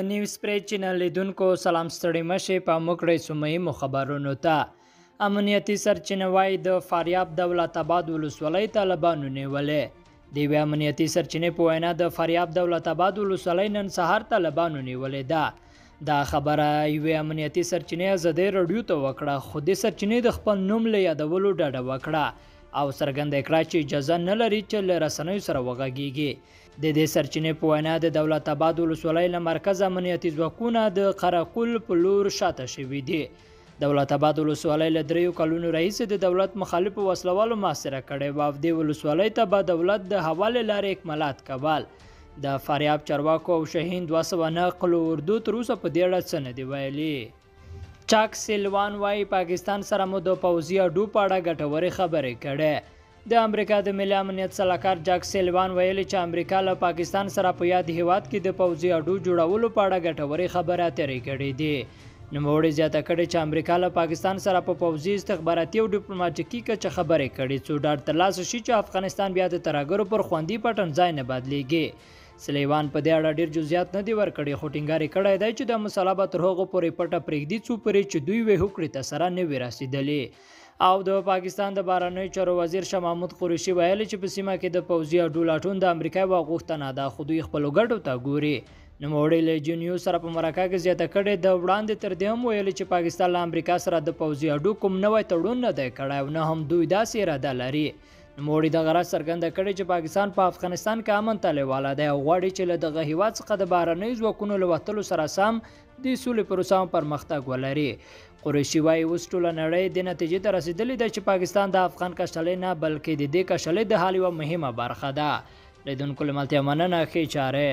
نیوز پری چینل لیدونکو سلام ستړي مشه په موکړې سومې خبرونو ته امنیتي سرچینه وای د فاریاب دولت آباد ولسوالۍ طالبانو نیولې د وی امنیتي سرچینه په وینا د فاریاب دولت آباد ولسوالۍ نن سهار طالبانو نیولې دا خبره یو امنیتي سرچینه زده رادیو ته وکړه خو د سرچینه د خپل نوم له یادولو ډډه وکړه او څرګنده کړه چې اجازه نه لري چې له رسنیو سره وغږیږي د دې سرچینې په وینا د دولت آباد ولسوالۍ له مرکز امنیتي ځواکونه د قراقل په لور شاته شوي دي دولت آباد ولسوالۍ له 3 کلونو راهیسې د دولت مخالف وسلوالو محاصره کړې وه او دې ولسوالۍ ته به دولت د حوالې لارې اکمالات کول د فاریاب چارواکو او شاهین 209 قلو اردو تر اوسه په دې اړه څه نه دي ویلي چاک سیلوان وايي پاکستان سره مو د پوځي اډو په اړه ګټورې خبرې کړې د امریکا د ملي امنیت سلاکار جاک سیلوان ویلي چې امریکا له پاکستان سره په یاد هیواد کې د پوځي اډو جوړولو په اړه ګټورې خبرې اترې کړې دي نوموړي زیاته کړې چې امریکا له پاکستان سره په پوځي استخباراتي او ډیپلوماټیکي کچه خبرې کړې څو ډاډ ترلاسه شي چې افغانستان بیا د ترهګرو پر خوندي پټن ځای نه بدلیږي سلیوان په دې اړه ډیر جزئیات نه دی ورکړي خو ټینګار کړی دی چې د مسله به تر هغو پورې پټه پرېږدي څو پورې چې دوی وې هوکړې ته سره نه وي رسېدلي او د پاکستان د بهرنیو چارو وزیر شاه محمود قریشي ویلي چې په سیمه کې د پوځي اډو لټون د امریکا یوه غوښتنه ده خو دوی خپلو ګټو ته ګوري نوموړي له جنیو سره په مرکه کې زیاته کړې د وړاندې تر دې هم ویلي چې پاکستان له امریکا سره د پوځي اډو کوم نوی تړون نه دی کړی او نه هم دوی داسې اراده لري نوموړي دغه راز څرګنده کړې چې پاکستان په افغانستان کې امن ته لیواله دی او غواړي چې له دغه هیواد څخه د بهرنیو ځواکونو له وتلو سره سم د سولې پروسه هم پرمختګ ولري قریشي وایي اوس ټوله نړۍ د نتیجې ته رسېدلې ده چې پاکستان د افغان کشلۍ نه بلکې د دې کشلۍ د حال یوه مهمه برخه ده لیدونکو له ملتیا مننه ښې چارې